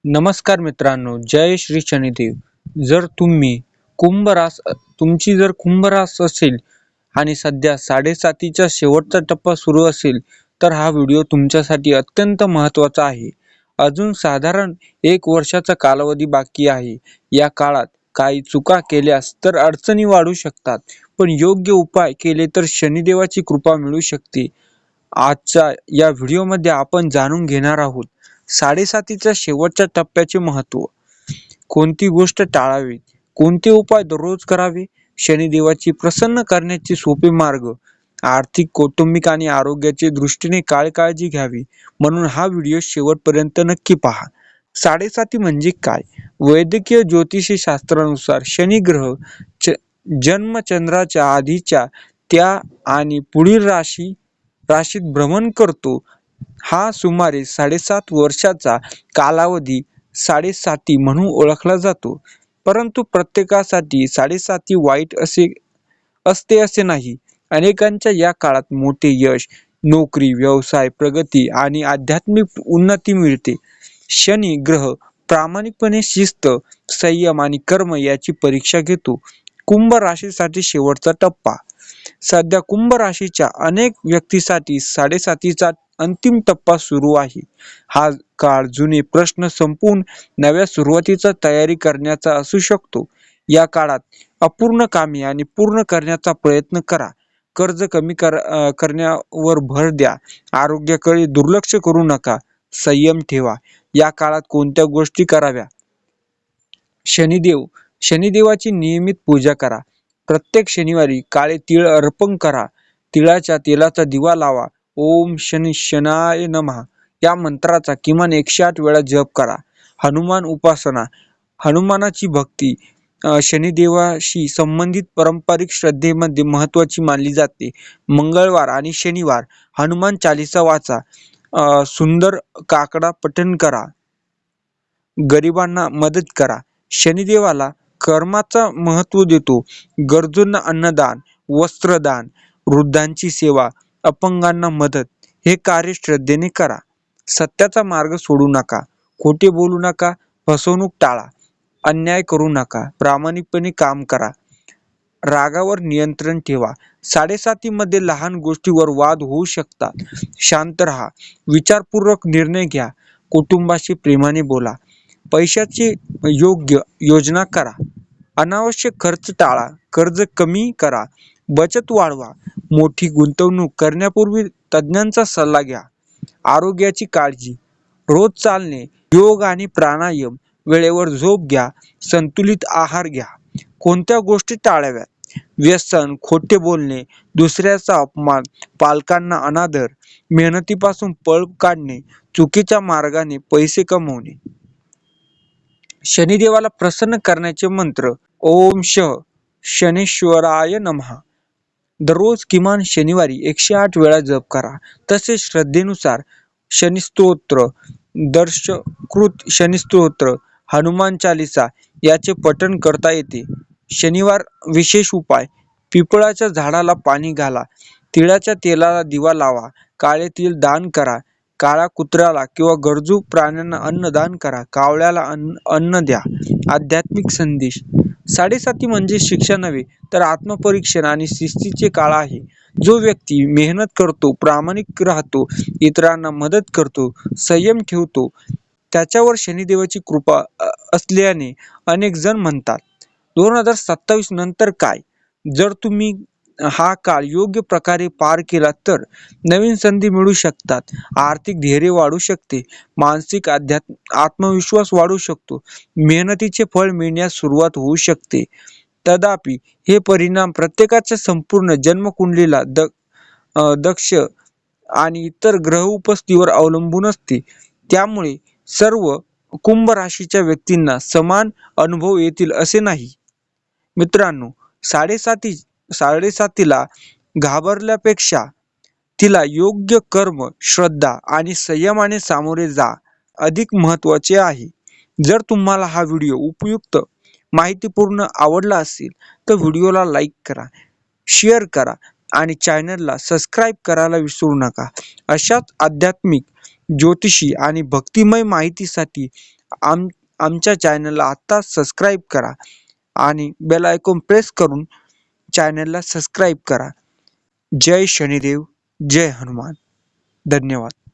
नमस्कार मित्रांनो, जय श्री शनिदेव. जर तुमची जर कुंभ रास असेल आणि सध्या 7.5चा शेवटचा टप्पा सुरू असेल, तर हा व्हिडिओ तुमच्यासाठी अत्यंत महत्त्वाचा आहे. अजून साधारण 1 वर्षाचा कालावधी बाकी आहे. या काळात काही चुका केल्यास तर अडचणी वाढू शकतात, पण योग्य उपाय केले तर शनिदेवाची कृपा मिळू शकते. आजच्या या व्हिडिओमध्ये आपण जाणून घेणार आहोत 7.5च्या शेवटच्या टप्प्याचे महत्त्व, कोणती गोष्ट टाळावी, कोणते उपाय दररोज करावे, शनिदेवाची प्रसन्न करण्याचे सोपे मार्ग, आर्थिक, कौटुंबिक आणि आरोग्याच्या दृष्टीने काय काळजी घ्यावी. म्हणून हा व्हिडिओ शेवटपर्यंत नक्की पहा. 7.5 म्हणजे काय? वैद्यकीय ज्योतिषी शास्त्रानुसार शनी ग्रह जन्म चंद्राच्या आधीच्या त्या आणि पुढील राशीत भ्रमण करतो. हा सुमारे 7.5 वर्षाचा कालावधी 7.5 म्हणून ओळखला जातो. परंतु प्रत्येकासाठी 7.5 वाईट असते असे नाही. अनेकांच्या या काळात मोठे यश, नोकरी, व्यवसाय, प्रगती आणि आध्यात्मिक उन्नती मिळते. शनी ग्रह प्रामाणिकपणे शिस्त, संयम आणि कर्म याची परीक्षा घेतो. कुंभ राशीसाठी शेवटचा टप्पा. सध्या कुंभ राशीच्या अनेक व्यक्तींसाठी 7.5चा अंतिम टप्पा सुरू आहे. हा काळ जुने प्रश्न संपवून नव्या सुरुवातीची तयारी करण्याचा असू शकतो. या काळात अपूर्ण कामे आणि पूर्ण करण्याचा प्रयत्न करा. कर्ज कमी करण्यावर भर द्या. आरोग्याकडे दुर्लक्ष करू नका. संयम ठेवा. या काळात कोणत्या गोष्टी कराव्या? शनिदेवाची नियमित पूजा करा. प्रत्येक शनिवारी काळे तीळ अर्पण करा. तिळाच्या तेलाचा दिवा लावा. ओम शनाय नमः या मंत्राचा किमान 108 वेळा जप करा. हनुमान उपासना. हनुमानाची भक्ती शनिदेवाशी संबंधित पारंपरिक श्रद्धेमध्ये महत्त्वाची मानली जाते. मंगळवार आणि शनिवार हनुमान चालीसा वाचा. सुंदर काकडा पठण करा. गरिबांना मदत करा. शनिदेवाला कर्माचा महत्त्व देतो. गरजूंना अन्नदान, वस्त्रदान, वृद्धांची सेवा, अपंगांना मदत हे कार्य श्रद्धेने करा. सत्याचा मार्ग सोडू नका. खोटे बोलू नका. फसवणूक टाळा. अन्याय करू नका. प्रामाणिकपणे काम करा. रागावर नियंत्रण ठेवा. 7.5 मध्ये लहान गोष्टीवर वाद होऊ शकतात. शांत राहा. विचारपूर्वक निर्णय घ्या. कुटुंबाशी प्रेमाने बोला. पैशाची योग्य योजना करा. अनावश्यक खर्च टाळा. कर्ज कमी करा. बचत वाढवा. मोठी गुंतवणूक करण्यापूर्वी तज्ज्ञांचा सल्ला घ्या. आरोग्याची काळजी. रोज चालणे, योग आणि प्राणायाम, वेळेवर झोप घ्या. संतुलित आहार घ्या. कोणत्या गोष्टी टाळाव्यात? व्यसन, खोटे बोलणे, दुसऱ्याचा अपमान, पालकांना अनादर, मेहनतीपासून पळ काढणे, चुकीच्या मार्गाने पैसे कमवणे. शनिदेवाला प्रसन्न करण्याचे मंत्र. ओम शनेश्वराय नमः. दररोज किमान शनिवारी 108 वेळा जप करा. तसेच श्रद्धेनुसार शनिस्तोत्र, दशकृत शनिस्तोत्र, हनुमान चालीसा याचे पठण करता येते. शनिवार विशेष उपाय. पिंपळाच्या झाडाला पाणी घाला. तिळाच्या तेलाला दिवा लावा. काळे तीळ दान करा. काळ्या कुत्र्याला किंवा गरजू प्राण्यांना अन्नदान करा. कावळ्याला अन्न द्या. आध्यात्मिक संदेश. 7.5 म्हणजे शिक्षा नव्हे, तर आत्मपरीक्षण आणि शिस्तीचे काळ आहे. जो व्यक्ती मेहनत करतो, प्रामाणिक राहतो, इतरांना मदत करतो, संयम ठेवतो, त्याच्यावर शनिदेवाची कृपा असल्याने अनेक जण म्हणतात. 2027 नंतर काय? जर तुम्ही हा काळ योग्य प्रकारे पार केला तर नवीन संधी मिळू शकतात. आर्थिक धैर्य वाढू शकते. मानसिक आत्मविश्वास वाढू शकतो. मेहनतीचे फळ मिळण्यास सुरुवात होऊ शकते. तथापि हे परिणाम प्रत्येकाच्या संपूर्ण जन्मकुंडलीला दक्ष आणि इतर ग्रह उपस्थितीवर अवलंबून असते. त्यामुळे सर्व कुंभ राशीच्या व्यक्तींना समान अनुभव येतील असे नाही. मित्रांनो, 7.5ला घाबरल्यापेक्षा तिला योग्य कर्म, श्रद्धा आणि संयमाने सामोरे जा अधिक महत्त्वाचे आहे. जर तुम्हाला हा व्हिडिओ उपयुक्त, माहितीपूर्ण आवडला असेल तर व्हिडिओला लाईक करा, शेअर करा आणि चॅनलला सबस्क्राईब करायला विसरू नका. अशाच आध्यात्मिक, ज्योतिषी आणि भक्तिमय माहितीसाठी आमच्या चॅनलला आत्ताच सबस्क्राईब करा आणि बेल आयकॉन प्रेस करून चॅनलला सबस्क्राईब करा. जय शनिदेव, जय हनुमान. धन्यवाद.